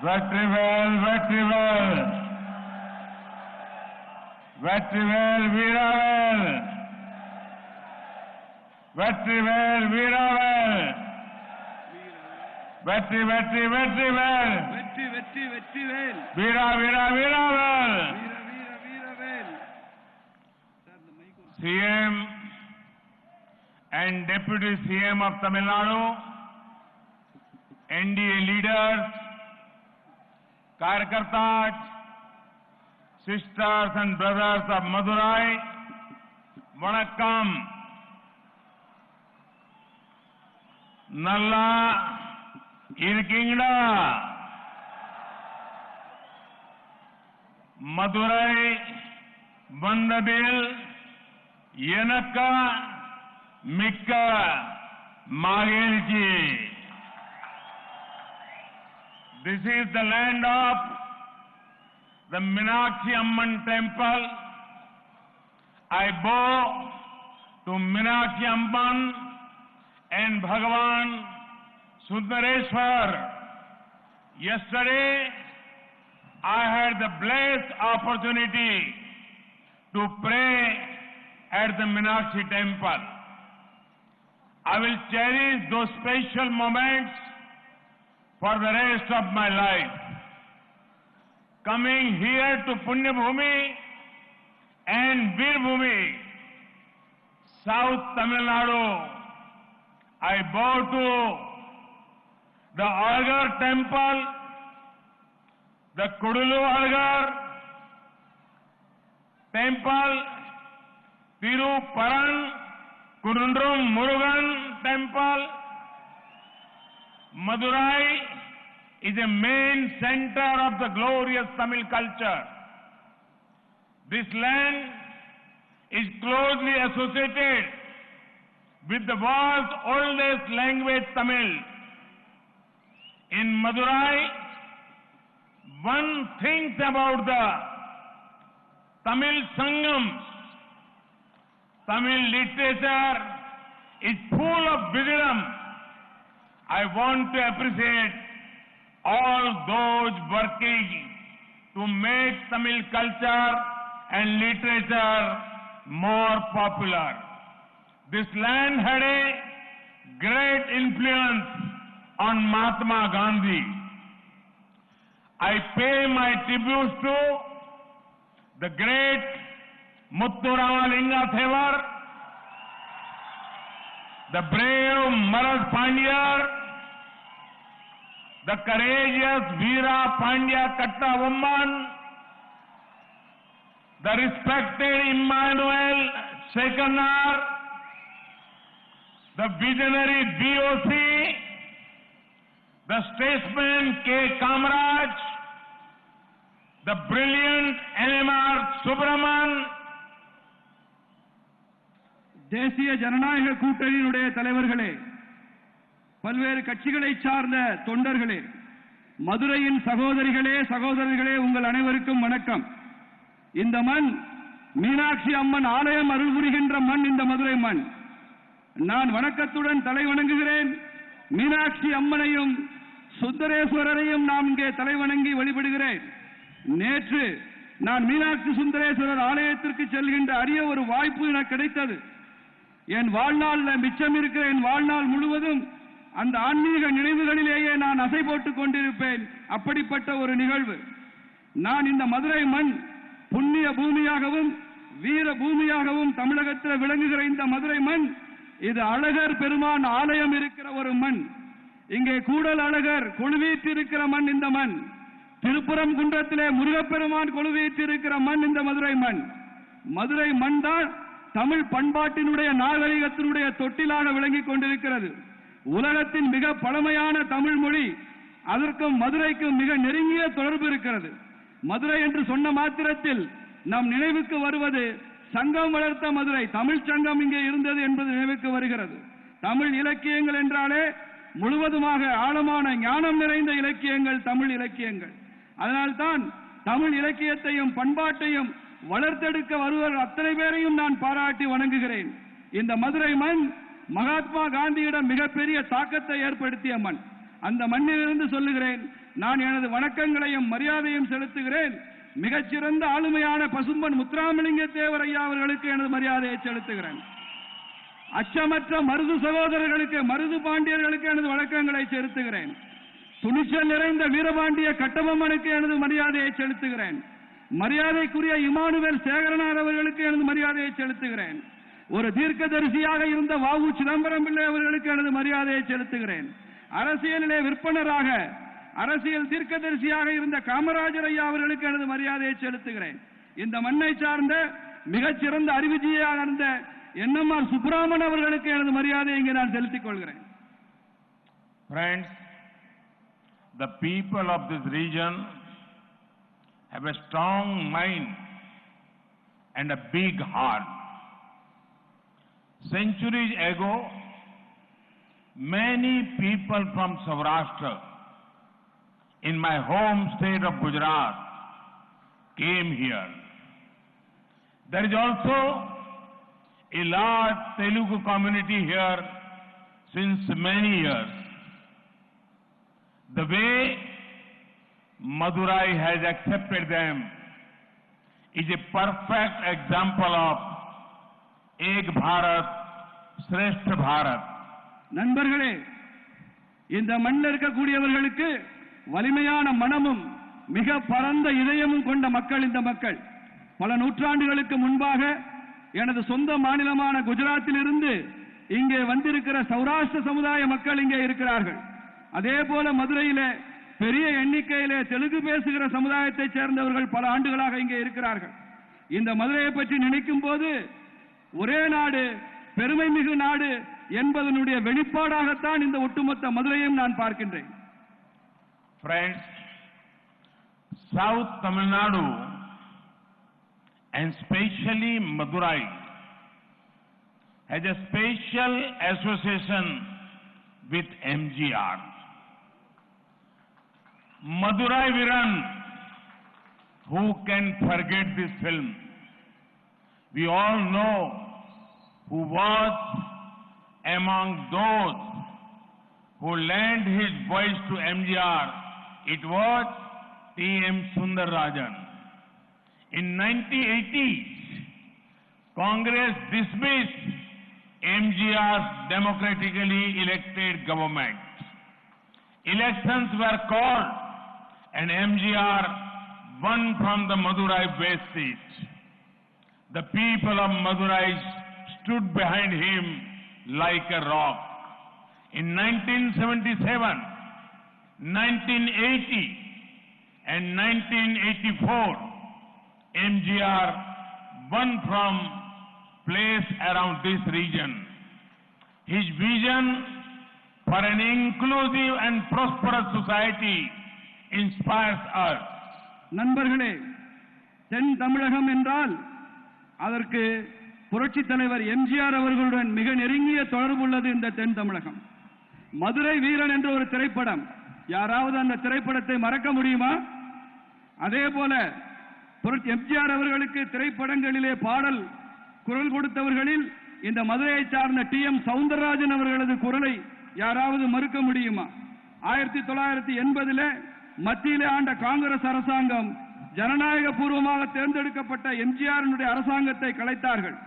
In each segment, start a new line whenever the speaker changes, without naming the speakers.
Vetrivel, Vetrivel, Vetrivel, Veeravel, Vetrivel, Veeravel, Vetri, Vetri, Vetrivel,
Vetri, Vetri, Vetrivel,
Veera, Veera, Veeravel.
Veera, Veera, Veeravel.
CM and Deputy CM of Tamil Nadu, NDA leaders, Karyakartas, sisters and brothers of Madurai, Vanakkam. Nalla irkingda. Madurai Vandadil Yanaka Mikka Magelji. This is the land of the Meenakshi Amman temple. I bow to Meenakshi Amman and Bhagavan Sundareshwar. Yesterday, I had the blessed opportunity to pray at the Meenakshi temple. I will cherish those special moments for the rest of my life. Coming here to Punya Bhumi and Veer Bhumi, South Tamil Nadu, I bow to the Algar temple, the Kudulu Algar temple, Tiruparan Kundrum Murugan temple. Madurai is a main center of the glorious Tamil culture. This land is closely associated with the world's oldest language, Tamil. In Madurai, one thinks about the Tamil Sangams. Tamil literature is full of wisdom. I want to appreciate all those working to make Tamil culture and literature more popular. This land had a great influence on Mahatma Gandhi. I pay my tributes to the great Muthuramalinga Thevar, the brave Marad Pandya, the courageous Veera Pandya Kattabomman, the respected Emmanuel Sekanar, the visionary BOC, the statesman K. Kamaraj, the brilliant NMR Subraman,
தேசிய ஜனநாயக கூட்டணியினுடைய தலைவர்களே, பல்வேறு கட்சிகளை சார்ந்த தொண்டர்களே, மதுரையின் சகோதரிகளே, சகோதரர்களே, உங்கள் அனைவருக்கும் வணக்கம். இந்த மண் மீனாட்சி அம்மன் ஆலயம் அருள் புரிகின்ற மண் இந்த மதுரை மண். நான் வணக்கத்துடன் தலை வணங்குகிறேன். மீனாட்சி அம்மனையும் சுந்தரேஸ்வரரையும் நான் இங்கே தலை வணங்கி வழிபடுகிறேன். நேற்று நான் மீனாட்சி சுந்தரேஸ்வரர் ஆலயத்திற்கு செல்கின்ற அரிய ஒரு வாய்ப்பு எனக்கு கிடைத்தது. என் வாழ்நாளில் மிச்சம் இருக்கிற என் வாழ்நாள் முழுவதும் அந்த ஆன்மீக நினைவுகளிலேயே நான் அசை போட்டுக் கொண்டிருப்பேன். அப்படிப்பட்ட ஒரு நிகழ்வு. நான் இந்த மதுரை மண் புண்ணிய பூமியாகவும் வீர பூமியாகவும் தமிழகத்தில் விளங்குகிற இந்த மதுரை மண், இது அழகர் பெருமான் ஆலயம் இருக்கிற ஒரு மண். இங்கே கூடல் அழகர் கொழுவீட்டு இருக்கிற மண் இந்த மண். திருப்புரம் குன்றத்திலே முருகப்பெருமான் கொழுவீட்டு இருக்கிற மண் இந்த மதுரை மண். மதுரை மண் தான் தமிழ் பண்பாட்டினுடைய நாகரிகத்தினுடைய தொட்டிலாக விளங்கிக் கொண்டிருக்கிறது. உலகத்தின் மிக பழமையான தமிழ் மொழி, அதற்கும் மதுரைக்கும் மிக நெருங்கிய தொடர்பு இருக்கிறது. மதுரை என்று சொன்ன மாத்திரத்தில் நம் நினைவுக்கு வருவது சங்கம் வளர்த்த மதுரை, தமிழ் சங்கம் இங்கே இருந்தது என்பது நினைவுக்கு வருகிறது. தமிழ் இலக்கியங்கள் என்றாலே முழுவதுமாக ஆழமான ஞானம் நிறைந்த இலக்கியங்கள் தமிழ் இலக்கியங்கள். அதனால்தான் தமிழ் இலக்கியத்தையும் பண்பாட்டையும் வளர்த்தெடுக்க வருவர் அத்தனை பேரையும் நான் பாராட்டி வணங்குகிறேன். இந்த மதுரை மண் மகாத்மா காந்தியிடம் மிகப்பெரிய தாக்கத்தை ஏற்படுத்திய மண். அந்த மண்ணிலிருந்து சொல்லுகிறேன், நான் எனது வணக்கங்களையும் மரியாதையும் செலுத்துகிறேன். மிகச்சிறந்த ஆளுமையான பசும்பன் முத்துராமலிங்க தேவர் ஐயா அவர்களுக்கு எனது மரியாதையை செலுத்துகிறேன். அச்சமற்ற மருது சகோதரர்களுக்கு, மருது பாண்டியர்களுக்கு எனது வணக்கங்களை செலுத்துகிறேன். துணிச்சல் நிறைந்த வீரபாண்டிய கட்டபொம்மனுக்கு எனது மரியாதையை செலுத்துகிறேன். மரியாதைக்குரிய இமானுவேல் சேகரனார் அவர்களுக்கு எனது மரியாதையை செலுத்துகிறேன். ஒரு தீர்க்கதரிசியாக இருந்த வ.உ. சிதம்பரம் பிள்ளை அவர்களுக்கு எனது மரியாதையை செலுத்துகிறேன். அரசியலிலே விற்பனராக, அரசியல் தீர்க்கதரிசியாக இருந்த காமராஜர் ஐயா அவர்களுக்கு எனது மரியாதையை செலுத்துகிறேன். இந்த மண்ணை சார்ந்த மிகச்சிறந்த அறிவுஜீவியாக இருந்த என்.எம்.ஆர். சுப்பிரமணியன் அவர்களுக்கு எனது மரியாதையை இங்கே நான் செலுத்திக் கொள்கிறேன்.
Friends, the people of this region have a strong mind and a big heart. Centuries ago, many people from Saurashtra, in my home state of Gujarat, came here. There is also a large Telugu community here since many years. The way Madurai has accepted them is a perfect example of Ek Bharat, Shrestha Bharat.
நண்பர்களே, இந்த மண்ணில் இருக்கக்கூடியவர்களுக்கு வலிமையான மனமும் மிக பரந்த இதயமும் கொண்ட மக்கள் இந்த மக்கள். பல நூற்றாண்டுகளுக்கு முன்பாக எனது சொந்த மாநிலமான குஜராத்தில் இருந்து இங்கே வந்திருக்கிற சௌராஷ்டிர சமுதாய மக்கள் இங்கே இருக்கிறார்கள். அதே போல மதுரையிலே பெரிய எண்ணிக்கையிலே தெலுங்கு பேசுகிற சமுதாயத்தைச் சேர்ந்தவர்கள் பல ஆண்டுகளாக இங்கே இருக்கிறார்கள். இந்த மதுரையை பற்றி நினைக்கும் போது ஒரே நாடு, பெருமை மிகு நாடு என்பதனுடைய வெளிப்பாடாகத்தான் இந்த ஒட்டுமொத்த மதுரையும் நான் பார்க்கின்றேன்.
Friends, South Tamil Nadu and especially Madurai has a special association with MGR. Madurai Viran, who can forget this film? We all know who was among those who lent his voice to MGR. It was T.M. Sundararajan. In 1980s, Congress dismissed MGR's democratically elected government. Elections were called and MGR won from the Madurai West seat. The people of Madurai stood behind him like a rock. In 1977, 1980 and 1984, MGR won from place around this region. His vision for an inclusive and prosperous society inspires us.
நண்பர்களே, தென் தமிழகம் என்றால் அதற்கு புரட்சி தலைவர் எம்ஜிஆர் அவர்களுடன் மிக நெருங்கிய தொடர்பு உள்ளது. இந்த தென் தமிழகம். மதுரை வீரன் என்ற ஒரு திரைப்படம், யாராவது அந்த திரைப்படத்தை மறக்க முடியுமா? அதே போல எம்ஜிஆர் அவர்களுக்கு திரைப்படங்களிலே பாடல் குரல் கொடுத்தவர்களில் இந்த மதுரையை சார்ந்த T.M. சௌந்தரராஜன் அவர்களது குரலை யாராவது மறுக்க முடியுமா? 1980 மத்தியிலே ஆண்ட காங்கிரஸ் அரசாங்கம் ஜனநாயக பூர்வமாக தேர்ந்தெடுக்கப்பட்ட எம்ஜிஆரினுடைய அரசாங்கத்தை கலைத்தார்கள்.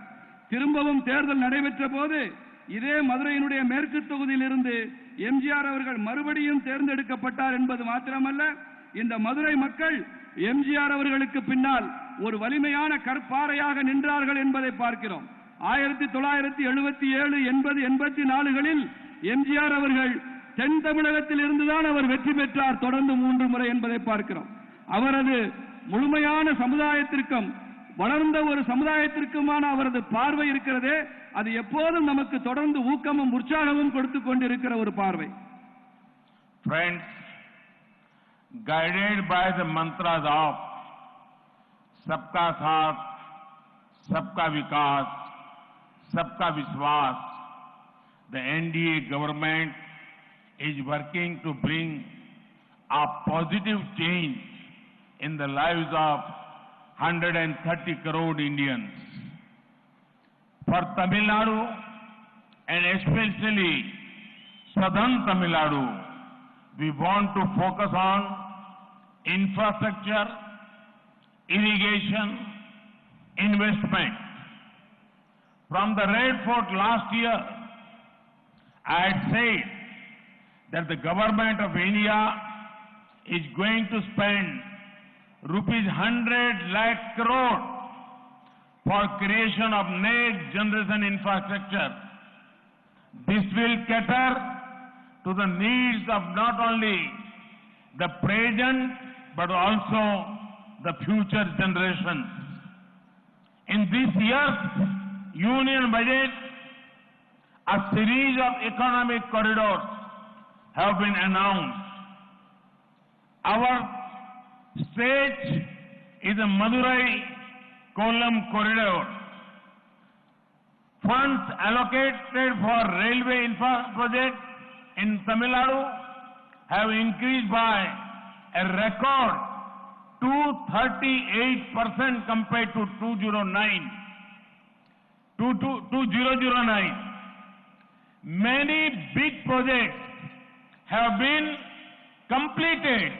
திரும்பவும் தேர்தல் நடைபெற்ற போது இதே மதுரையினுடைய மேற்கு தொகுதியில் இருந்து எம்ஜிஆர் அவர்கள் மறுபடியும் தேர்ந்தெடுக்கப்பட்டார் என்பது மாத்திரமல்ல, இந்த மதுரை மக்கள் எம்ஜிஆர் அவர்களுக்கு பின்னால் ஒரு வலிமையான கற்பாறையாக நின்றார்கள் என்பதை பார்க்கிறோம். 1977, 80, 84களில் எம்ஜிஆர் அவர்கள் தென் தமிழகத்தில் இருந்துதான் அவர் வெற்றி பெற்றார், தொடர்ந்து 3 முறை என்பதை பார்க்கிறோம். அவரது முழுமையான சமுதாயத்திற்கும் வளர்ந்த ஒரு சமுதாயத்திற்குமான அவரது பார்வை இருக்கிறதே, அது எப்போதும் நமக்கு தொடர்ந்து ஊக்கமும் உற்சாகமும் கொடுத்துக் கொண்டிருக்கிற ஒரு பார்வை.
Friends, guided by the mantras of Sabka Saath, Sabka Vikas, Sabka Vishwas, the NDA government is working to bring a positive change in the lives of 130 crore Indians. For Tamil Nadu and especially southern Tamil Nadu, we want to focus on infrastructure, irrigation, investment. From the Red Fort last year, I had said that the government of India is going to spend rupees 100 lakh crore for creation of next generation infrastructure. This will cater to the needs of not only the present but also the future generations. In this year's Union Budget, a series of economic corridors have been announced. Our state is the Madurai-Kollam corridor. Funds allocated for railway infra project in Tamil Nadu have increased by a record 238% compared to 2009. Many big projects have been completed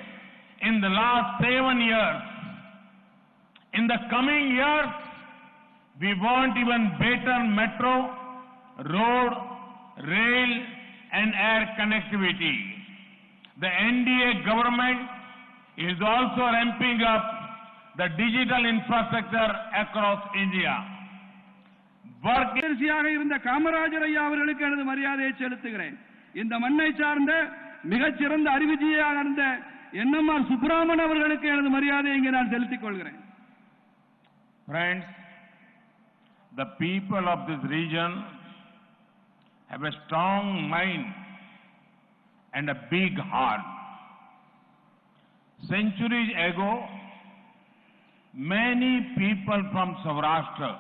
in the last 7 years. In the coming years, we want even better metro, road, rail and air connectivity. The NDA government is also ramping up the digital infrastructure across India.
வர்க்கரசியாக இருந்த காமராஜர் ஐயா அவர்களுக்கு எனது மரியாதையை செலுத்துகிறேன். இந்த மண்ணை சார்ந்த மிகச்சிறந்த அறிவுஜீவியாக இருந்த என்எம்ஆர் சுப்பிரமணியன் அவர்களுக்கு எனது மரியாதையை இங்கே நான் செலுத்திக் கொள்கிறேன்.
Friends, the people of this region have a strong mind and a big heart. Centuries ago, many people from Saurashtra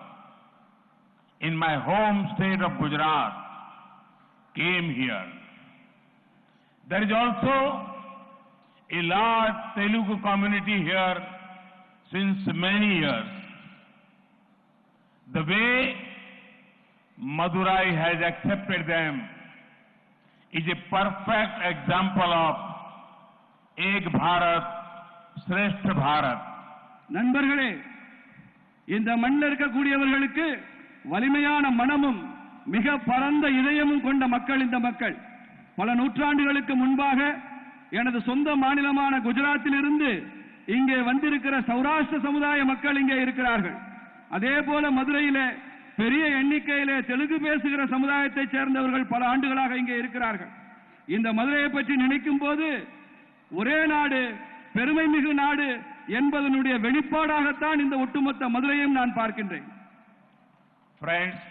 in my home state of Gujarat came here. There is also a large Telugu community here since many years. The way Madurai has accepted them is a perfect example of Ek Bharat, Shrestha Bharat.
நண்பர்களே, இந்த மண்ணில் இருக்கக்கூடியவர்களுக்கு வலிமையான மனமும் மிக பரந்த இதயமும் கொண்ட மக்கள் இந்த மக்கள். பல நூற்றாண்டுகளுக்கு முன்பாக எனது சொந்த மாநிலமான குஜராத்தில் இருந்து இங்கே வந்திருக்கிற சௌராஷ்டிர சமுதாய மக்கள் இங்கே இருக்கிறார்கள். அதே போல மதுரையிலே பெரிய எண்ணிக்கையிலே தெலுங்கு பேசுகிற சமுதாயத்தைச் சேர்ந்தவர்கள் பல ஆண்டுகளாக இங்கே இருக்கிறார்கள். இந்த மதுரையை பற்றி நினைக்கும் போது ஒரே நாடு, பெருமை மிகு நாடு என்பதனுடைய வெளிப்பாடாகத்தான் இந்த ஒட்டுமொத்த மதுரையும் நான் பார்க்கின்றேன்.
Friends,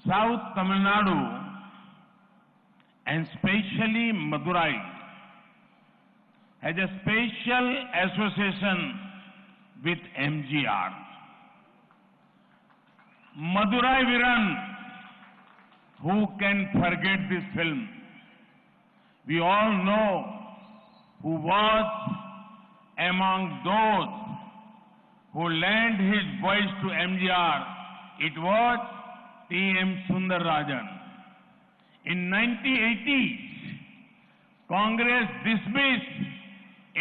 South Tamil Nadu and especially Madurai has a special association with MGR. Madurai Viran, who can forget this film? We all know who was among those who lent his voice to MGR. It was T.M. Sundararajan. In 1980s, Congress dismissed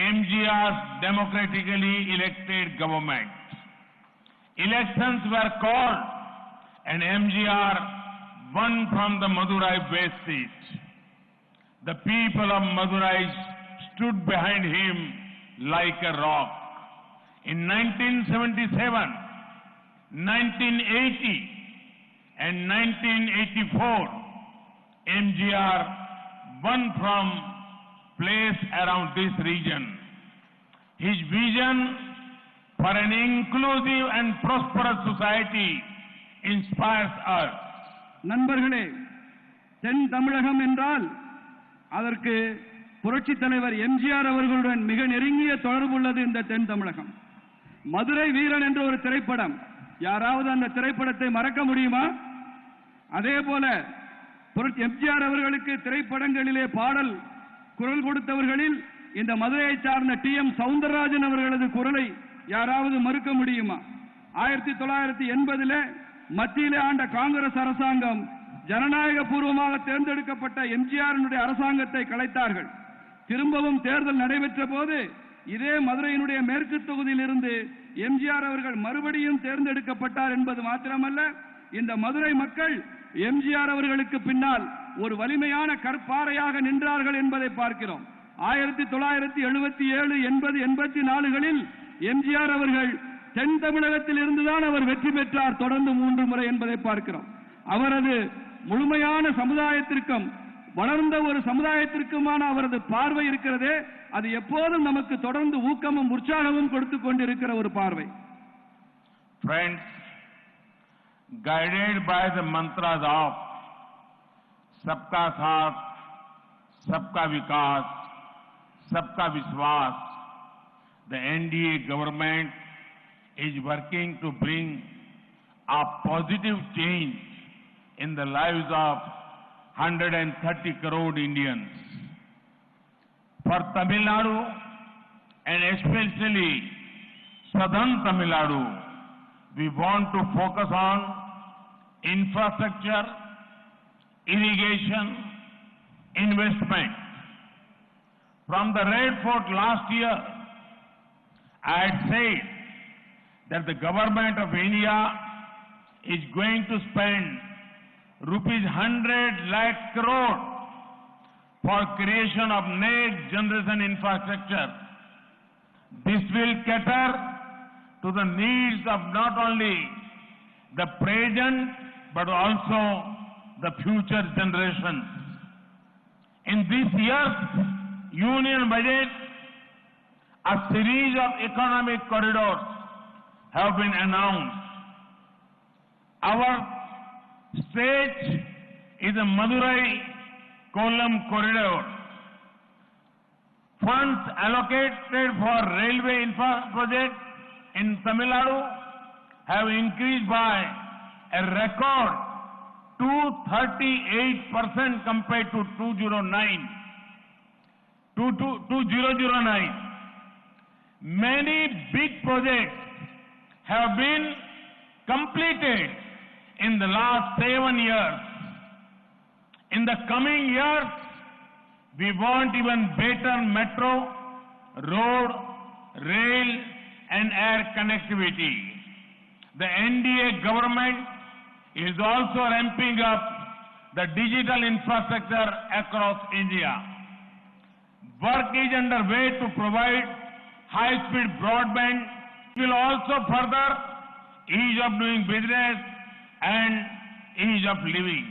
MGR's democratically elected government. Elections were called and MGR won from the Madurai West seat. The people of Madurai stood behind him like a rock. In 1977, 1980 and 1984, MGR won from place around this region. His vision for an inclusive and prosperous society inspires us.
நண்பர்களே, தென் தமிழகம் என்றால் அதற்கு புரட்சித் தலைவர் எம்ஜிஆர் அவர்களுடன் மிக நெருங்கிய தொடர்பு உள்ளது. இந்த தென் தமிழகம் மதுரை வீரன் என்ற ஒரு திரைப்படம், யாராவது அந்த திரைப்படத்தை மறக்க முடியுமா? அதே போல எம்ஜிஆர் அவர்களுக்கு திரைப்படங்களிலே பாடல் குரல் கொடுத்தவர்களில் இந்த மதுரையை சார்ந்த T.M. சௌந்தரராஜன் அவர்களது குரலை யாராவது மறுக்க முடியுமா? 1980 மத்தியிலே ஆண்ட காங்கிரஸ் அரசாங்கம் ஜனநாயக பூர்வமாக தேர்ந்தெடுக்கப்பட்ட எம்ஜிஆர் அரசாங்கத்தை கலைத்தார்கள். திரும்பவும் தேர்தல் நடைபெற்ற போது இதே மதுரையினுடைய மேற்கு தொகுதியிலிருந்து எம்ஜிஆர் அவர்கள் மறுபடியும் தேர்ந்தெடுக்கப்பட்டார் என்பது மாத்திரமல்ல, இந்த மதுரை மக்கள் எம்ஜிஆர் அவர்களுக்கு பின்னால் ஒரு வலிமையான கற்பாறையாக நின்றார்கள் என்பதை பார்க்கிறோம். 1977, 80, 84களில் எம்ஜிஆர் அவர்கள் தென் தமிழகத்தில் இருந்துதான் அவர் வெற்றி பெற்றார், தொடர்ந்து 3 முறை என்பதை பார்க்கிறோம். அவரது முழுமையான சமுதாயத்திற்கும் வளர்ந்த ஒரு சமுதாயத்திற்குமான அவரது பார்வை இருக்கிறதே, அது எப்போதும் நமக்கு தொடர்ந்து ஊக்கமும் உற்சாகமும் கொடுத்துக் கொண்டிருக்கிற ஒரு பார்வை.
Friends, guided by the mantras of सबका साथ, सबका विकास, सबका विश्वास, the NDA government is working to bring a positive change in the lives of 130 crore Indians. For Tamil Nadu and especially southern Tamil Nadu, we want to focus on infrastructure, irrigation, investment. From the Red Fort last year, I had said that the government of India is going to spend ₹100 lakh crore for creation of next generation infrastructure. This will cater to the needs of not only the present but also the future generations. In this year's Union budget, a series of economic corridors have been announced. Our stretch is the Madurai-Kollam corridor. Funds allocated for railway infra project in Tamil Nadu have increased by a record 238% compared to 2009. Many big projects have been completed in the last 7 years. In the coming years, we want even better metro, road, rail and air connectivity. The NDA government is also ramping up the digital infrastructure across India. Work is underway to provide high-speed broadband. It will also further ease of doing business and ease of living.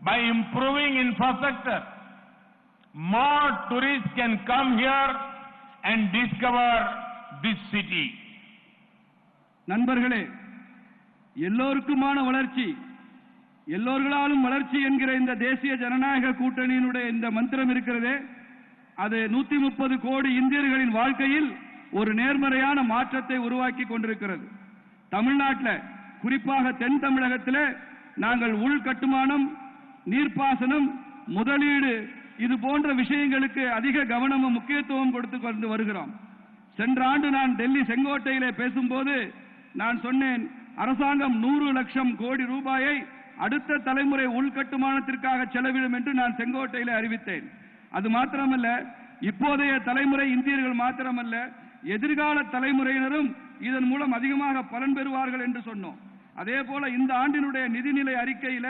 By improving infrastructure, more tourists can come here and discover this city.
நண்பர்களே, எல்லோருக்குமான வளர்ச்சி, எல்லோர்களாலும் வளர்ச்சி என்கிற இந்த தேசிய ஜனநாயக கூட்டணியினுடைய இந்த மந்திரம் இருக்கிறதே, அது 130 கோடி இந்தியர்களின் வாழ்க்கையில் ஒரு நேர்மறையான மாற்றத்தை உருவாக்கி கொண்டிருக்கிறது. தமிழ்நாட்டில், குறிப்பாக தென் தமிழகத்தில் நாங்கள் உள்கட்டுமானம், நீர்ப்பாசனம், முதலீடு இது போன்ற விஷயங்களுக்கு அதிக கவனமும் முக்கியத்துவம் கொடுத்து கொண்டு வருகிறோம். சென்ற ஆண்டு நான் டெல்லி செங்கோட்டையிலே பேசும்போது நான் சொன்னேன், அரசாங்கம் 100 லட்சம் கோடி ரூபாயை அடுத்த தலைமுறை உள்கட்டுமானத்திற்காக செலவிடும் என்று நான் செங்கோட்டையிலே அறிவித்தேன். அது மாத்திரமல்ல, இப்போதைய தலைமுறை இந்தியர்கள் மாத்திரமல்ல, எதிர்கால தலைமுறையினரும் இதன் மூலம் அதிகமாக பலன் பெறுவார்கள் என்று சொன்னோம். அதே போல இந்த ஆண்டினுடைய நிதிநிலை அறிக்கையில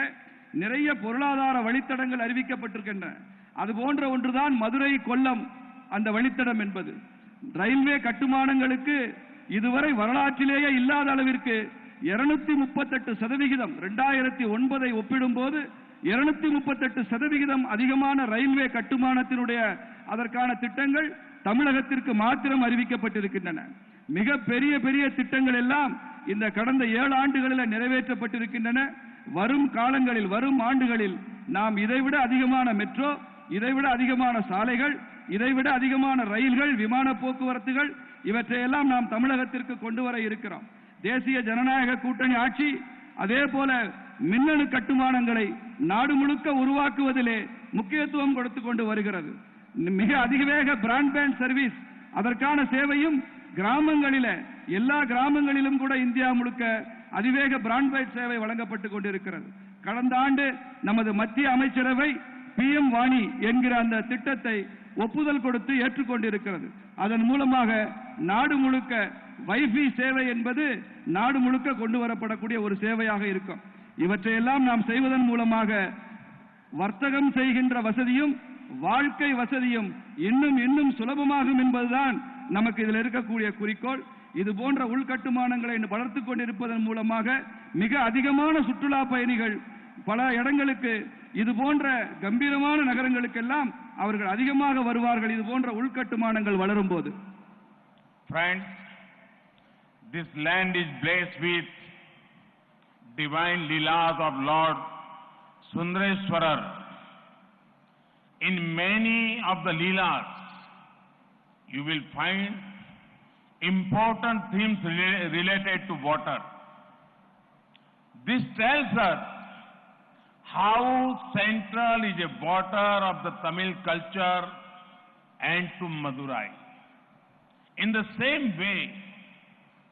நிறைய பொருளாதார வழித்தடங்கள் அறிவிக்கப்பட்டிருக்கின்றன. அது போன்ற ஒன்றுதான் மதுரை கொல்லம் அந்த வழித்தடம் என்பது. ரயில்வே கட்டுமானங்களுக்கு இதுவரை வரலாற்றிலேயே இல்லாத அளவிற்கு 238% 2009 ஒப்பிடும்போது 238% அதிகமான ரயில்வே கட்டுமானத்தினுடைய அதற்கான திட்டங்கள் தமிழகத்திற்கு மாத்திரம் அறிவிக்கப்பட்டிருக்கின்றன. மிக பெரிய பெரிய திட்டங்கள் எல்லாம் இந்த கடந்த 7 ஆண்டுகளில் நிறைவேற்றப்பட்டிருக்கின்றன. வரும் காலங்களில், வரும் ஆண்டுகளில் நாம் இதைவிட அதிகமான மெட்ரோ, இதைவிட அதிகமான சாலைகள், இதைவிட அதிகமான ரயில்கள், விமான போக்குவரத்துகள் இவற்றையெல்லாம் நாம் தமிழகத்திற்கு கொண்டு வர இருக்கிறோம். தேசிய ஜனநாயக கூட்டணி ஆட்சி அதே போல மின்னணு கட்டுமானங்களை நாடு முழுக்க உருவாக்குவதிலே முக்கியத்துவம் கொடுத்துக் கொண்டு வருகிறது. மிக அதிவேக பிராட்பேண்ட் சர்வீஸ், அதற்கான சேவையும் கிராமங்களில், எல்லா கிராமங்களிலும் கூட இந்தியா முழுக்க அதிவேக பிராட்பேண்ட் சேவை வழங்கப்பட்டுக் கொண்டிருக்கிறது. கடந்த ஆண்டு நமது மத்திய அமைச்சரவை PM வாணி என்கிற அந்த திட்டத்தை ஒப்புதல் கொடுத்து ஏற்றுக்கொண்டிருக்கிறது. அதன் மூலமாக நாடு முழுக்க வைஃபை சேவை என்பது நாடு முழுக்க கொண்டு வரப்படக்கூடிய ஒரு சேவையாக இருக்கும். இவற்றையெல்லாம் நாம் செய்வதன் மூலமாக வர்த்தகம் செய்கின்ற வசதியும் வாழ்க்கை வசதியும் இன்னும் சுலபமாகும் என்பதுதான் நமக்கு இதில் இருக்கக்கூடிய குறிக்கோள். இது போன்ற உள்கட்டுமானங்களை வளர்த்துக் கொண்டிருப்பதன் மூலமாக மிக அதிகமான சுற்றுலா பயணிகள் பல இடங்களுக்கு இது போன்ற கம்பீரமான நகரங்களுக்கெல்லாம் அவர்கள் அதிகமாக வருவார்கள் இது போன்ற உள்கட்டுமானங்கள் வளரும் போது.
Friends, this land is blessed with divine leelas of Lord Sundareswarar. In many of the leelas, you will find important themes related to water. This tells us how central is the water of the Tamil culture and to Madurai. In the same way,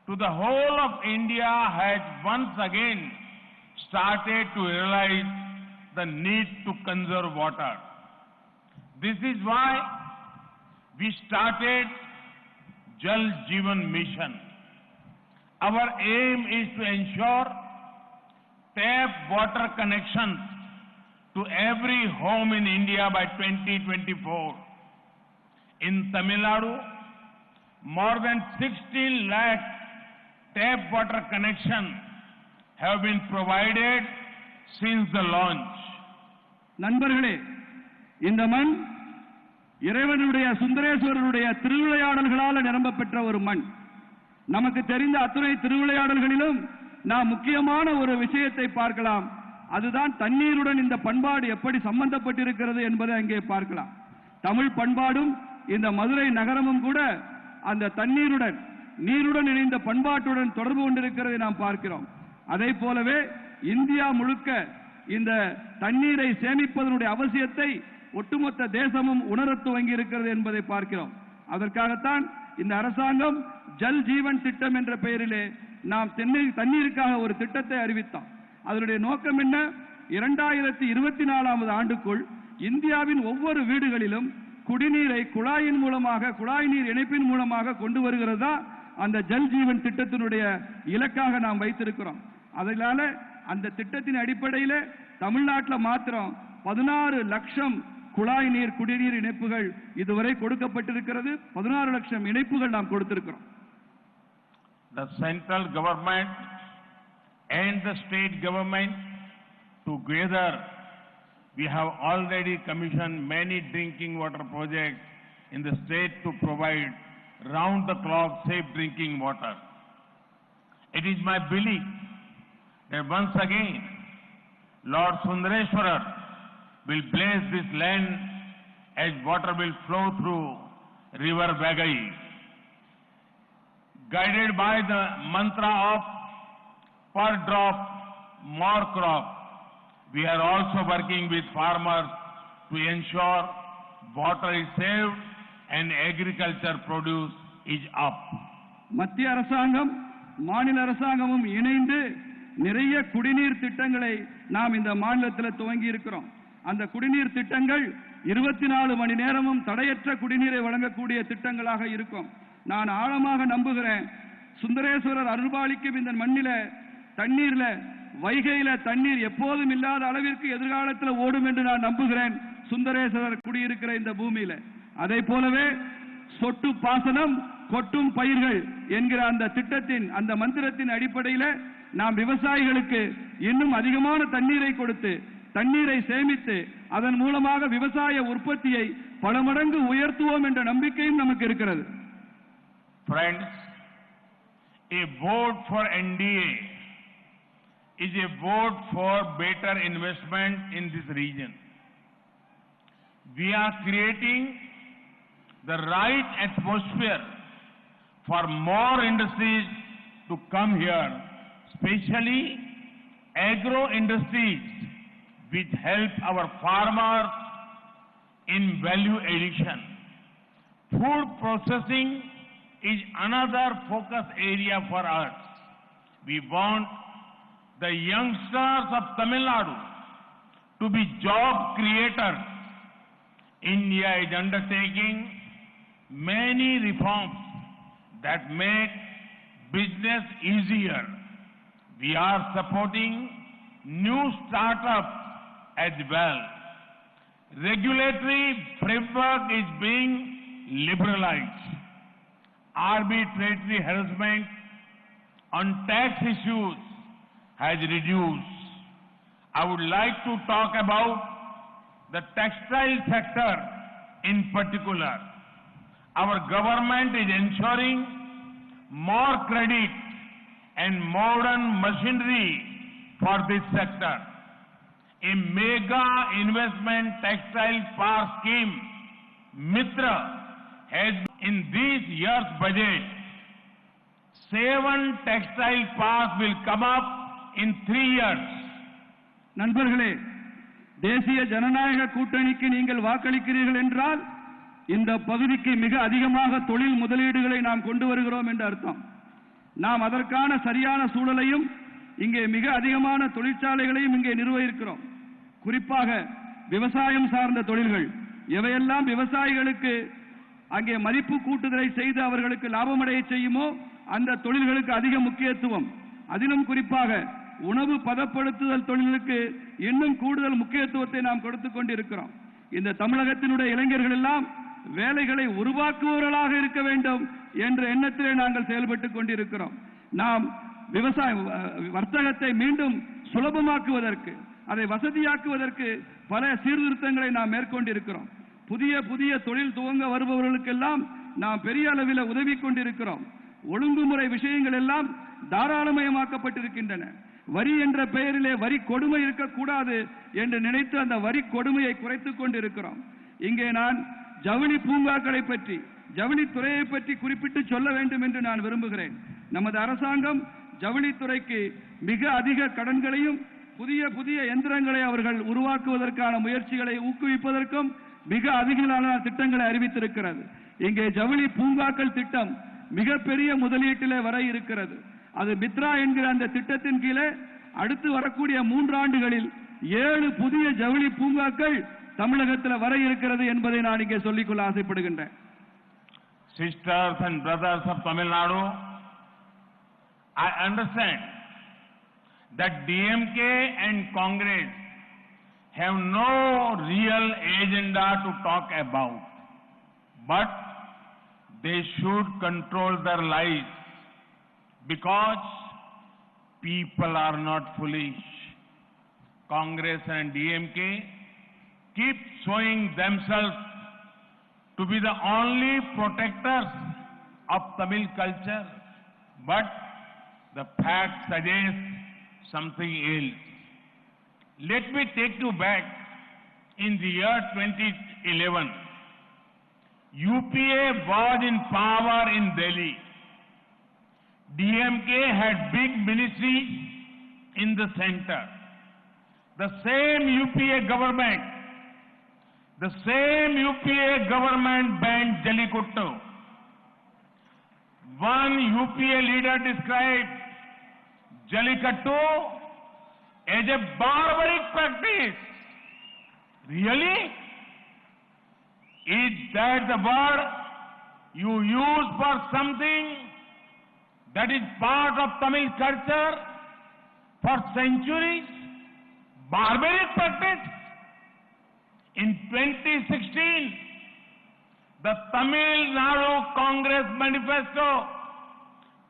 to the whole of India has once again started to realize the need to conserve water. This is why we started Jal Jeevan Mission. Our aim is to ensure tap water connections to every home in India by 2024. In Tamil Nadu, more than 16 lakh tap water connections have been provided since the launch.
நண்பர்களே, இந்த மண் இறைவனுடைய சுந்தரேஸ்வரருடைய திருவிளையாடல்களால் நிரம்ப பெற்ற ஒரு மண். நமக்கு தெரிந்த அத்துணை திருவிளையாடல்களிலும் நாம் முக்கியமான ஒரு விஷயத்தை பார்க்கலாம். அதுதான் தண்ணீருடன் இந்த பண்பாடு எப்படி சம்பந்தப்பட்டிருக்கிறது என்பதை அங்கே பார்க்கலாம். தமிழ் பண்பாடும் இந்த மதுரை நகரமும் கூட அந்த தண்ணீருடன் நீருடன் இணைந்த பண்பாட்டுடன் தொடர்பு கொண்டிருக்கிறதை நாம் பார்க்கிறோம். அதே போலவே இந்தியா முழுக்க இந்த தண்ணீரை சேமிப்பதனுடைய அவசியத்தை ஒட்டுமொத்த தேசமும் உணரத் துவங்கி இருக்கிறது என்பதை பார்க்கிறோம். அதற்காகத்தான் இந்த அரசாங்கம் ஜல் ஜீவன் திட்டம் என்ற பெயரிலே நாம் தண்ணீருக்காக ஒரு திட்டத்தை அறிவித்தோம். அதனுடைய நோக்கம் என்ன? 2024 ஆண்டுக்குள் இந்தியாவின் ஒவ்வொரு வீடுகளிலும் குடிநீரை குழாயின் மூலமாக குழாய் நீர் இணைப்பின் மூலமாக கொண்டு வருகிறதா அந்த ஜல் ஜீவன் திட்டத்தினுடைய இலக்காக நாம் வைத்திருக்கிறோம். அதனால அந்த திட்டத்தின் அடிப்படையில் தமிழ்நாட்டில் மாத்திரம் 16 லட்சம் குழாய் நீர் குடிநீர் இணைப்புகள் இதுவரை கொடுக்கப்பட்டிருக்கிறது. 16 லட்சம் இணைப்புகள் நாம் கொடுத்திருக்கிறோம்.
The central government and the state government together, we have already commissioned many drinking water projects in the state to provide round-the-clock safe drinking water. It is my belief that once again, Lord Sundareswarar will bless this land as water will flow through river Vagai. Guided by the mantra of per drop, more crop, we are also working with farmers to ensure water is saved and agriculture produce is up.
மத்திய அரசாங்கம் மாநில அரசாங்கமும் இணைந்து நிறைய குடிநீர் திட்டங்களை நாம் இந்த மாநிலத்தில் துவங்கி இருக்கிறோம். அந்த குடிநீர் திட்டங்கள் 24 மணி நேரமும் தடையற்ற குடிநீரை வழங்கக்கூடிய திட்டங்களாக இருக்கும். நான் ஆழமாக நம்புகிறேன், சுந்தரேஸ்வரர் அருள்பாலிக்கும் இந்த மண்ணில தண்ணீர்ல வைகையில தண்ணீர் எப்போதும் இல்லாத அளவிற்கு எதிர்காலத்தில் ஓடும் என்று நான் நம்புகிறேன். சுந்தரேஸ்வரர் குடியிருக்கிற இந்த பூமியில அதே போலவே சொட்டு பாசனம் கொட்டும் பயிர்கள் என்கிற அந்த திட்டத்தின் அந்த மந்திரத்தின் அடிப்படையில் நாம் விவசாயிகளுக்கு இன்னும் அதிகமான தண்ணீரை கொடுத்து தண்ணீரை சேமித்து அதன் மூலமாக விவசாய உற்பத்தியை பல மடங்கு உயர்த்துவோம் என்ற நம்பிக்கையும் நமக்கு இருக்கிறது.
Friends, a vote for NDA is a vote for better investment in this region. We are creating the right atmosphere for more industries to come here, especially agro industries which help our farmers in value addition. Food processing is another focus area for us. We want the youngsters of Tamil Nadu to be job creators India is undertaking many reforms that make business easier. We are supporting new startups as well. Regulatory framework is being liberalized. Arbitrary harassment on tax issues has reduced. I would like to talk about the textile sector in particular. Our government is ensuring more credit and modern machinery for this sector. A mega investment textile park scheme, Mitra, has in this year's budget, 7 textile parks will come up in 3 years.
நண்பர்களே, தேசிய ஜனநாயக கூட்டணிக்கு நீங்கள் வாக்களிக்கிறீர்கள் என்றால் இந்த பகுதிக்கு மிக அதிகமாக தொழில் முதலீடுகளை நாம் கொண்டு வருகிறோம் என்று அர்த்தம். நாம் அதற்கான சரியான சூழலையும் இங்கே மிக அதிகமான தொழிற்சாலைகளையும் இங்கே நிறுவியிருக்கிறோம். குறிப்பாக விவசாயம் சார்ந்த தொழில்கள் எவையெல்லாம் விவசாயிகளுக்கு அங்கே மதிப்பு கூட்டுதலை செய்து அவர்களுக்கு லாபமடைய செய்யுமோ அந்த தொழில்களுக்கு அதிக முக்கியத்துவம். அதிலும் குறிப்பாக உணவு பதப்படுத்துதல் தொழிலுக்கு இன்னும் கூடுதல் முக்கியத்துவத்தை நாம் கொடுத்துக் கொண்டிருக்கிறோம். இந்த தமிழகத்தினுடைய இளைஞர்கள் எல்லாம் வேலைகளை உருவாக்குபவர்களாக இருக்க வேண்டும் என்ற எண்ணத்திலே நாங்கள் செயல்பட்டுக் கொண்டிருக்கிறோம். நாம் விவசாய வர்த்தகத்தை மீண்டும் சுலபமாக்குவதற்கு, அதை வசதியாக்குவதற்கு பல சீர்திருத்தங்களை நாம் மேற்கொண்டிருக்கிறோம். புதிய புதிய தொழில் துவங்க வருபவர்களுக்கெல்லாம் நாம் பெரிய அளவில் உதவி கொண்டிருக்கிறோம். ஒழுங்குமுறை விஷயங்கள் எல்லாம் தாராளமயமாக்கப்பட்டிருக்கின்றன. வரி என்ற பெயரிலே வரி கொடுமை இருக்கக்கூடாது என்று நினைத்து அந்த வரி கொடுமையை குறைத்துக் கொண்டிருக்கிறோம். இங்கே நான் ஜவுளி பூங்காக்களை பற்றி, ஜவுளித்துறையை பற்றி குறிப்பிட்டு சொல்ல வேண்டும் என்று நான் விரும்புகிறேன். நமது அரசாங்கம் ஜவுளித்துறைக்கு மிக அதிக கடன்களையும் புதிய புதிய எந்திரங்களை அவர்கள் உருவாக்குவதற்கான முயற்சிகளை ஊக்குவிப்பதற்கும் மிக அதிகமான திட்டங்களை அறிவித்திருக்கிறது. இங்கே ஜவுளி பூங்காக்கள் திட்டம் மிகப்பெரிய முதலீட்டிலே வர இருக்கிறது. அது மித்ரா என்கிற அந்த திட்டத்தின் கீழே அடுத்து வரக்கூடிய 3 ஆண்டுகளில் 7 புதிய ஜவுளி பூங்காக்கள் தமிழகத்தில் வர இருக்கிறது என்பதை நான் இங்கே சொல்லிக்கொள்ள ஆசைப்படுகின்றேன்.
Sisters and brothers of Tamil Nadu, I understand that DMK and Congress have no real agenda to talk about, but they should control their lives because people are not foolish. Congress and DMK keep showing themselves to be the only protectors of Tamil culture, but the facts suggest something else. Let me take you back. In the year 2011, UPA was in power in Delhi. DMK had big ministries in the center. The same UPA government banned Jallikattu. One UPA leader described Jallikattu as a barbaric practice. Really? Is that the word you use for something that is part of Tamil culture for centuries? Barbaric practice? In 2016, the Tamil Nadu Congress manifesto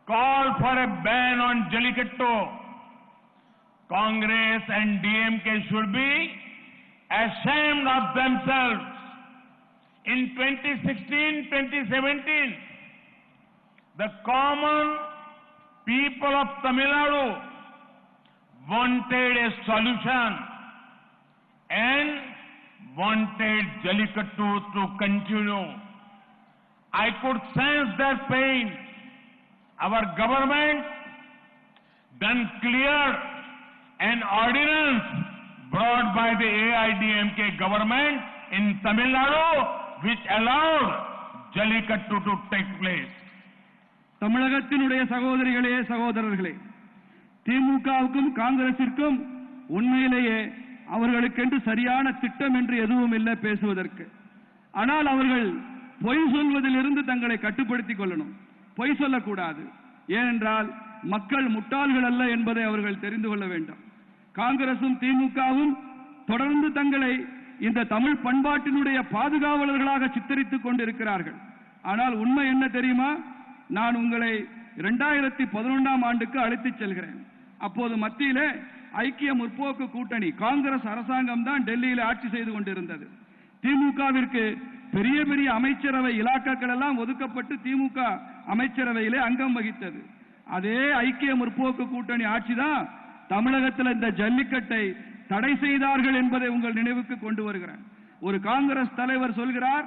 called for a ban on Jallikattu. Congress and DMK should be ashamed of themselves. In 2016-2017, the common people of Tamil Nadu wanted a solution and wanted Jallikattu to continue. I could sense their pain. Our government then cleared an ordinance brought by the AIDMK government in Tamil Nadu which allowed Jallikattu to take place.
தமிழகத்தினுடைய சகோதரிகளே, சகோதரர்களே, திமுகவுக்கும் காங்கிரசிற்கும் உண்மையிலேயே அவர்களுக்கென்று சரியான திட்டம் என்று எதுவும் இல்லை பேசுவதற்கு. ஆனால் அவர்கள் பொய் சொல்வதிலிருந்து தங்களை கட்டுப்படுத்திக் கொள்ளணும். பொய் சொல்லக்கூடாது. ஏனென்றால் மக்கள் முட்டாள்கள் அல்ல என்பதை அவர்கள் தெரிந்து கொள்ள வேண்டும். காங்கிரசும் திமுகவும் தொடர்ந்து தங்களை இந்த தமிழ் பண்பாட்டினுடைய பாதுகாவலர்களாக சித்தரித்துக் கொண்டிருக்கிறார்கள். ஆனால் உண்மை என்ன தெரியுமா? நான் உங்களை 2011ஆம் ஆண்டுக்கு அழைத்துச் செல்கிறேன். அப்போது மத்தியிலே ஐக்கிய முற்போக்கு கூட்டணி காங்கிரஸ் அரசாங்கம் தான் டெல்லியில் ஆட்சி செய்து கொண்டிருந்தது. திமுகவிற்கு பெரிய பெரிய அமைச்சரவை இலாக்காக்கள் எல்லாம் ஒதுக்கப்பட்டு திமுக அமைச்சரவையிலே அங்கம் வகித்தது. அதே ஐக்கிய முற்போக்கு கூட்டணி ஆட்சிதான் தமிழகத்தில் இந்த ஜல்லிக்கட்டை தடை செய்தார்கள் என்பதை உங்கள் நினைவுக்கு கொண்டு வருகிறேன். ஒரு காங்கிரஸ் தலைவர் சொல்கிறார்,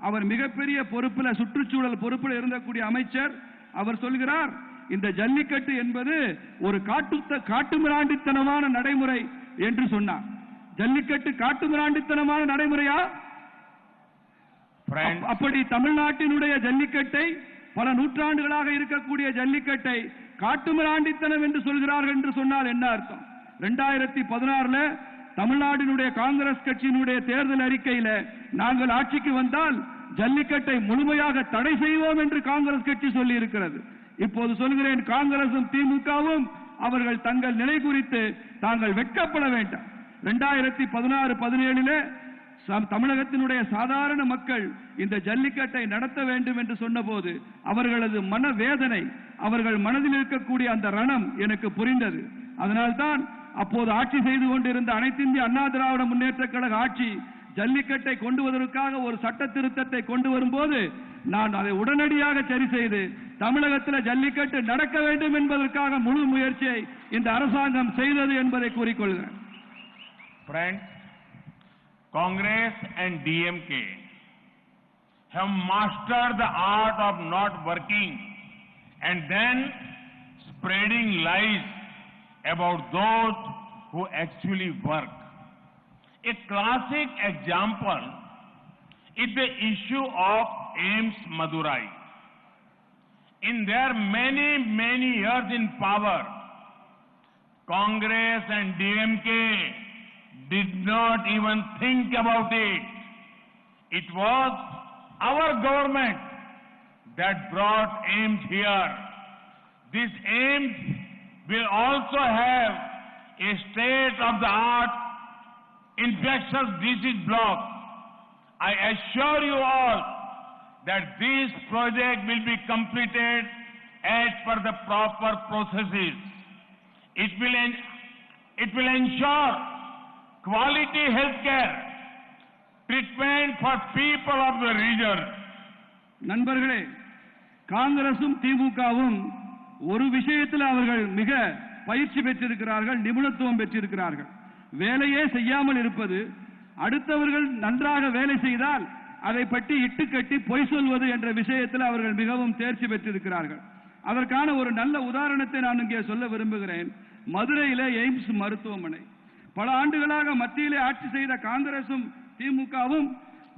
அவர் மிகப்பெரிய பொறுப்பில் சுற்றுச்சூழல் பொறுப்பில் இருந்தக்கூடிய அமைச்சர், அவர் சொல்கிறார் இந்த ஜல்லிக்கட்டு என்பது ஒரு காட்டுமிராண்டித்தனமான நடைமுறை என்று சொன்னார். ஜல்லிக்கட்டு காட்டுமிராண்டித்தனமான நடைமுறையா? அப்படி தமிழ்நாட்டினுடைய ஜல்லிக்கட்டை, பல நூற்றாண்டுகளாக இருக்கக்கூடிய ஜல்லிக்கட்டை காட்டுமிராண்டித்தனம் என்று சொல்கிறார்கள் என்று சொன்னால் என்ன அர்த்தம்? 2016 தமிழ்நாட்டினுடைய காங்கிரஸ் கட்சியினுடைய தேர்தல் அறிக்கையில நாங்கள் ஆட்சிக்கு வந்தால் ஜல்லிக்கட்டை முழுமையாக தடை செய்வோம் என்று காங்கிரஸ் கட்சி சொல்லி இருக்கிறது. இப்போது சொல்கிறேன், காங்கிரசும் திமுகவும் அவர்கள் தங்கள் நிலை குறித்து தாங்கள் வெட்கப்பட வேண்டாம். 2016-17 தமிழகத்தினுடைய சாதாரண மக்கள் இந்த ஜல்லிக்கட்டை நடத்த வேண்டும் என்று சொன்னபோது அவர்களது மனவேதனை, அவர்கள் மனதில் இருக்கக்கூடிய அந்த ரணம் எனக்கு புரிந்தது. அதனால்தான் அப்போது ஆட்சி செய்து கொண்டிருந்த அனைத்து இந்திய அண்ணா திராவிட முன்னேற்ற கழக ஆட்சி ஜல்லிக்கட்டை கொண்டு வருவதற்காக ஒரு சட்ட திருத்தத்தை கொண்டு வரும்போது நான் அதை உடனடியாக சரி செய்து தமிழகத்தில் ஜல்லிக்கட்டு நடக்க வேண்டும் என்பதற்காக முழு முயற்சியை இந்த அரசாங்கம் செய்தது என்பதை கூறிக்கொள்கிறேன்.
Friends, Congress and DMK have mastered the art of not working and then spreading lies about those who actually work. A classic example is the issue of AIIMS Madurai. In their many years in power, Congress and DMK did not even think about it. It was our government that brought AIIMS here. This AIIMS will also have a state-of-the-art infectious disease block. I assure you all that this project will be completed as per the proper processes. It will ensure quality healthcare treatment for people of the region.
நண்பர்களே, காங்கிரசும் திமுகவும் ஒரு விஷயத்தில் அவர்கள் மிக பயிற்சி பெற்றிருக்கிறார்கள், நிபுணத்துவம் பெற்றிருக்கிறார்கள். வேலையே செய்யாமல் இருப்பது, அடுத்தவர்கள் நன்றாக வேலை செய்தால் அதை பற்றி இட்டுக்கட்டி பொய் சொல்வது என்ற விஷயத்தில் அவர்கள் மிகவும் தேர்ச்சி பெற்றிருக்கிறார்கள். அதற்கான ஒரு நல்ல உதாரணத்தை நான் இங்கே சொல்ல விரும்புகிறேன். மதுரையிலே எய்ம்ஸ் மருத்துவமனை பல ஆண்டுகளாக மத்தியிலே ஆட்சி செய்த காங்கிரசும் திமுகவும்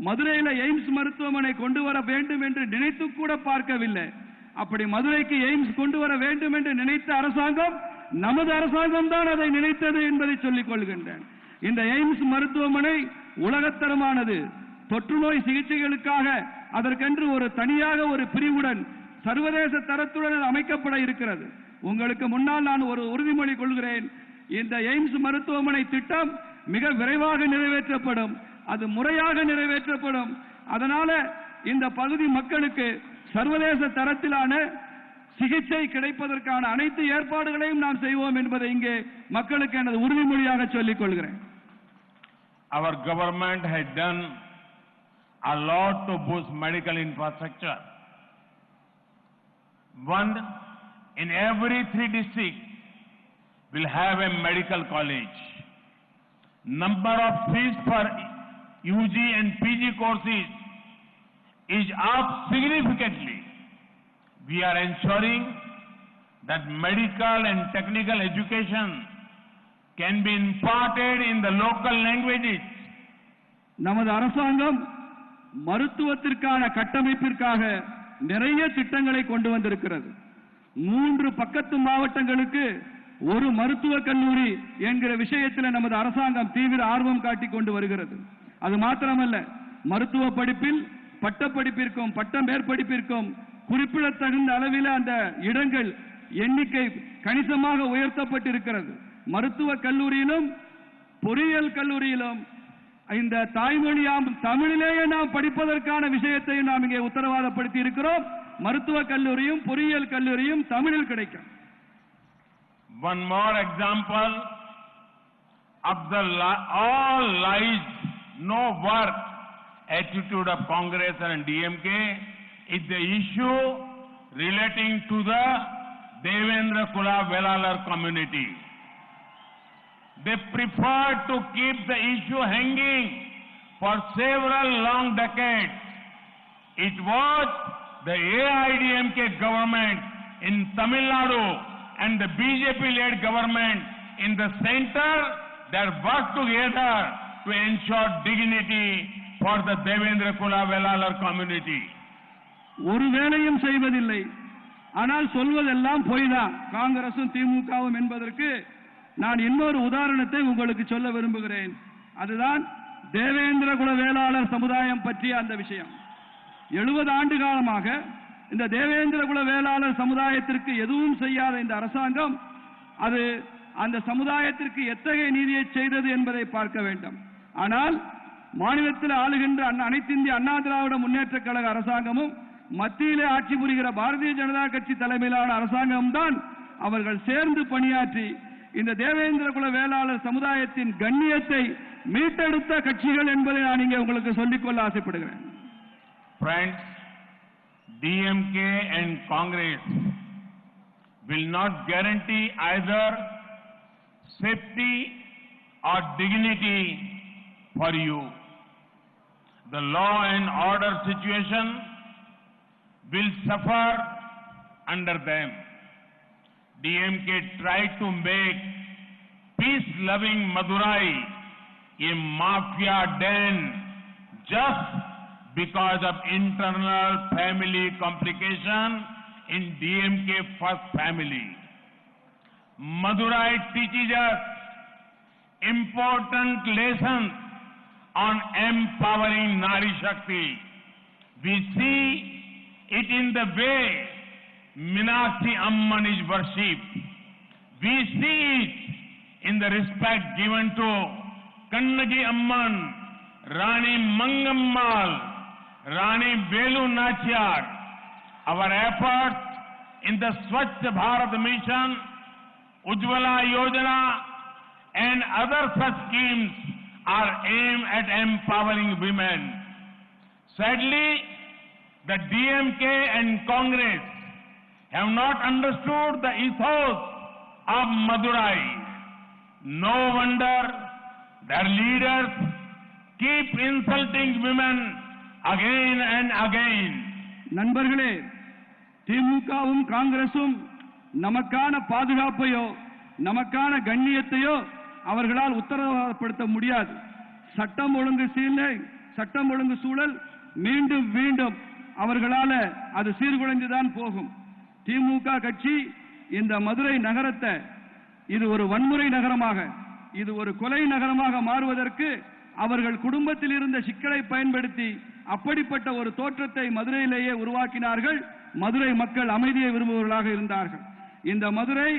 மதுரையில எய்ம்ஸ் மருத்துவமனை கொண்டு வர வேண்டும் என்று நினைத்து கூட பார்க்கவில்லை. அப்படி மதுரைக்கு எய்ம்ஸ் கொண்டு வர வேண்டும் என்று நினைத்த அரசாங்கம் நமது அரசாங்கம் தான் அதை நினைத்தது என்பதை சொல்லிக் கொள்கின்றேன். இந்த எய்ம்ஸ் மருத்துவமனை உலகத்தரமானது. தொற்று நோய் சிகிச்சைகளுக்காக அதற்கென்று ஒரு தனியாக ஒரு பிரிவுடன் சர்வதேச தரத்துடன் அமைக்கப்பட இருக்கிறது. உங்களுக்கு முன்னால் நான் ஒரு உறுதிமொழி கொள்கிறேன், இந்த எய்ம்ஸ் மருத்துவமனை திட்டம் மிக விரைவாக நிறைவேற்றப்படும், அது முறையாக நிறைவேற்றப்படும். அதனால இந்த பகுதி மக்களுக்கு சர்வதேச தரத்திலான சிகிச்சை கிடைப்பதற்கான அனைத்து ஏற்பாடுகளையும் நாம் செய்வோம் என்பதை இங்கே மக்களுக்கு எனது உறுதிமொழியாக சொல்லிக் கொள்கிறேன்.
Our government has done a lot to boost medical infrastructure. One in every 3 districts will have a medical college. Number of seats for UG and PG courses is up significantly. We are ensuring that medical and technical education can be imparted in the local languages.
நமது அரசாங்கம் மருத்துவத்திற்கான கட்டமைப்பிற்காக நிறைய திட்டங்களை கொண்டு வந்திருக்கிறது. 3 பக்கத்து மாவட்டங்களுக்கு ஒரு மருத்துவக் கல்லூரி என்கிற விஷயத்தில் நமது அரசாங்கம் தீவிர ஆர்வம் காட்டிக் கொண்டு வருகிறது. அது மாத்திரமல்ல, மருத்துவ படிப்பில் பட்டப்படிப்பிற்கும் பட்ட மேற்படிப்பிற்கும் குறிப்பிடத்தகுந்த அளவில் அந்த இடங்கள் எண்ணிக்கை கணிசமாக உயர்த்தப்பட்டிருக்கிறது. மருத்துவக் கல்லூரியிலும் பொறியியல் கல்லூரியிலும் இந்த தாய்மொழியாம் தமிழிலேயே நாம் படிப்பதற்கான விஷயத்தை நாம் இங்கே உத்தரவாதப்படுத்தி இருக்கிறோம். மருத்துவக் கல்லூரியும் பொறியியல் கல்லூரியும் தமிழில் கிடைக்கும்.
One more example of the all lies, no work attitude of Congress and DMK is the issue relating to the Devendra Kula Velalar community. They prefer to keep the issue hanging for several long decades. It was the AIDMK government in Tamil Nadu and the BJP-led government in the center that worked together to ensure dignity for the Devendra Kula Velalar community.
ஒரு வேலையும் செய்வதில்லை, ஆனால் சொல்வதெல்லாம் பொய்தான் காங்கிரசும் திமுகவும் என்பதற்கு நான் இன்னொரு உதாரணத்தை உங்களுக்கு சொல்ல விரும்புகிறேன். அதுதான் தேவேந்திர குல வேளாளர் சமுதாயம் பற்றிய அந்த விஷயம். 70 ஆண்டு காலமாக இந்த தேவேந்திர குல வேளாளர் சமுதாயத்திற்கு எதுவும் செய்யாத இந்த அரசாங்கம் அது அந்த சமுதாயத்திற்கு எத்தகைய நீதியை செய்தது என்பதை பார்க்க வேண்டும். ஆனால் மாநிலத்தில் ஆளுகின்ற அனைத்து இந்திய அண்ணா திராவிட முன்னேற்ற கழக அரசாங்கமும் மத்தியிலே ஆட்சி புரிகிற பாரதிய ஜனதா கட்சி தலைமையிலான அரசாங்கம்தான் அவர்கள் சேர்ந்து பணியாற்றி இந்த தேவேந்திர குல வேளாளர் சமுதாயத்தின் கண்ணியத்தை மீட்டெடுத்த கட்சிகள் என்பதை நான் இங்கே உங்களுக்கு சொல்லிக்கொள்ள ஆசைப்படுகிறேன்.
Friends, DMK and Congress will not guarantee either safety or dignity for you. The law and order situation will suffer under them. DMK tried to make peace-loving Madurai a mafia den just because of internal family complication in DMK first family. Madurai teaches us important lessons on empowering Nari Shakti. We see it in the way Meenakshi Amman is worshipped. We see it in the respect given to Kannagi Amman, Rani Mangammal, Rani Velu Nachiyar. Our efforts in the Swachh Bharat Mission, Ujjwala Yojana and other such schemes are aimed at empowering women. Sadly, the DMK and Congress have not understood the ethos of Madurai. No wonder their leaders keep insulting women again and again.
நண்பர்களே, திமுகவும் காங்கிரசும் நமக்கான பாதுகாப்பையோ நமக்கான கண்ணியத்தையோ அவர்களால் உத்தரவாதப்படுத்த முடியாது. சட்டம் ஒழுங்கு சூழல் மீண்டும் மீண்டும் அவர்களால் அது சீர்குலைந்துதான் போகும். திமுக கட்சி இந்த மதுரை நகரத்தை இது ஒரு வன்முறை நகரமாக, இது ஒரு கொலை நகரமாக மாறுவதற்கு அவர்கள் குடும்பத்தில் இருந்த சிக்கலை பயன்படுத்தி அப்படிப்பட்ட ஒரு தோற்றத்தை மதுரையிலேயே உருவாக்கினார்கள். மதுரை மக்கள் அமைதியை விரும்புபவர்களாக இருந்தார்கள். இந்த மதுரை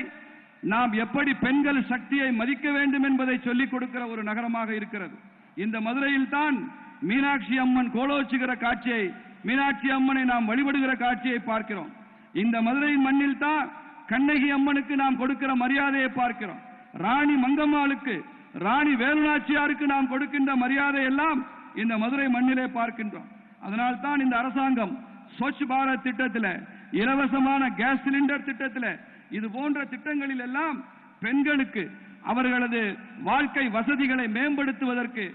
நாம் எப்படி பெண்கள் சக்தியை மதிக்க வேண்டும் என்பதை சொல்லிக் கொடுக்கிற ஒரு நகரமாக இருக்கிறது. இந்த மதுரையில் தான் மீனாட்சி அம்மன் கோலோச்சுகிற காட்சியை, மீனாட்சி அம்மனை நாம் வழிபடுகிற காட்சியை பார்க்கிறோம். இந்த மதுரையின் மண்ணில் தான் கண்ணகி அம்மனுக்கு நாம் கொடுக்கிற மரியாதையை பார்க்கிறோம். ராணி மங்கம்மாளுக்கு, ராணி வேலுநாச்சியாருக்கு நாம் கொடுக்கின்ற மரியாதை எல்லாம் இந்த மதுரை மண்ணிலே பார்க்கின்றோம். அதனால் தான் இந்த அரசாங்கம் ஸ்வச் பாரத் திட்டத்தில், இலவசமான கேஸ் சிலிண்டர் திட்டத்தில், இது போன்ற திட்டங்களில் எல்லாம் பெண்களுக்கு அவர்களது வாழ்க்கை வசதிகளை மேம்படுத்துவதற்கு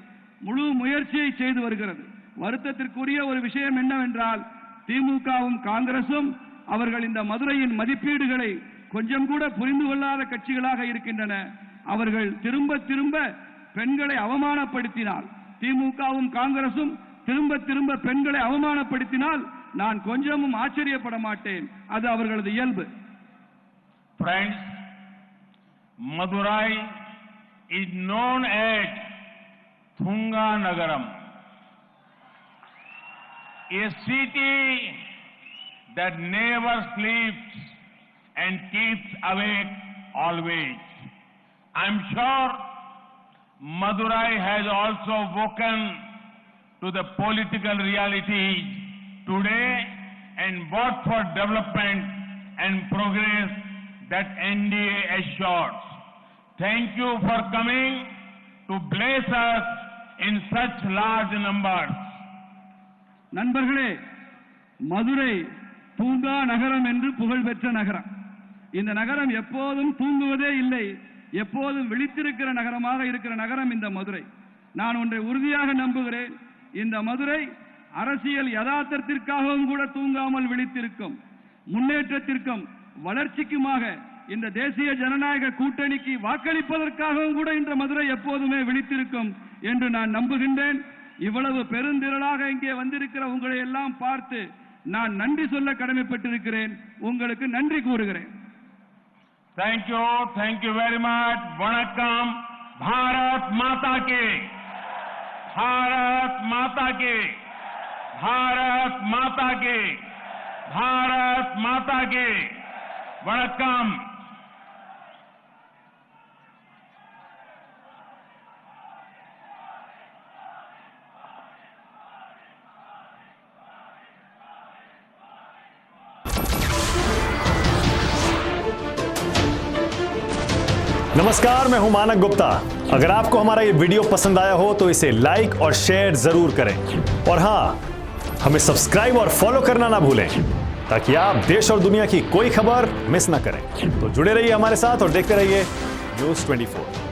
முழு முயற்சியை செய்து வருகிறது. வருத்தத்திற்குரிய ஒரு விஷயம் என்னவென்றால், திமுகவும் காங்கிரசும் அவர்கள் இந்த மதுரையின் மதிப்பீடுகளை கொஞ்சம் கூட புரிந்து கொள்ளாத கட்சிகளாக இருக்கின்றன. அவர்கள் திரும்ப திரும்ப பெண்களை அவமானப்படுத்தினால், திமுகவும் காங்கிரசும் திரும்ப திரும்ப பெண்களை அவமானப்படுத்தினால் நான் கொஞ்சமும் ஆச்சரியப்பட மாட்டேன். அது அவர்களது இயல்பு.
Friends, Madurai is known as Thunga Nagaram. a city that never sleeps and keeps awake always. I'm sure Madurai has also woken to the political realities today and worked for development and progress that NDA assures. Thank you for coming to bless us in such large numbers.
நண்பர்களே, மதுரை தூங்கா நகரம் என்று புகழ் பெற்ற நகரம். இந்த நகரம் எப்போதும் தூங்குவதே இல்லை, எப்போதும் விழித்திருக்கிற நகரமாக இருக்கிற நகரம் இந்த மதுரை. நான் ஒன்றை உறுதியாக நம்புகிறேன், இந்த மதுரை அரசியல் யதார்த்தத்திற்காகவும் கூட தூங்காமல் விழித்திருக்கும். முன்னேற்றத்திற்கும் வளர்ச்சிக்குமாக இந்த தேசிய ஜனநாயக கூட்டணிக்கு வாக்களிப்பதற்காகவும் கூட இந்த மதுரை எப்போதுமே விழித்திருக்கும் என்று நான் நம்புகின்றேன். இவ்வளவு பெருந்திரளாக இங்கே வந்திருக்கிற உங்களை எல்லாம் பார்த்து நான் நன்றி சொல்ல கடமைப்பட்டிருக்கிறேன். உங்களுக்கு நன்றி கூறுகிறேன்.
Thank you very much. Vanakkam. Bharat Mata Ki. Bharat Mata Ki. Bharat Mata Ki. Bharat Mata Ki. Vanakkam.
नमस्कार, मैं हूं मानक गुप्ता। अगर आपको हमारा ये वीडियो पसंद आया हो तो इसे लाइक और शेयर जरूर करें और हां, हमें सब्सक्राइब और फॉलो करना ना भूलें ताकि आप देश और दुनिया की कोई खबर मिस ना करें। तो जुड़े रहिए हमारे साथ और देखते रहिए न्यूज़ 24।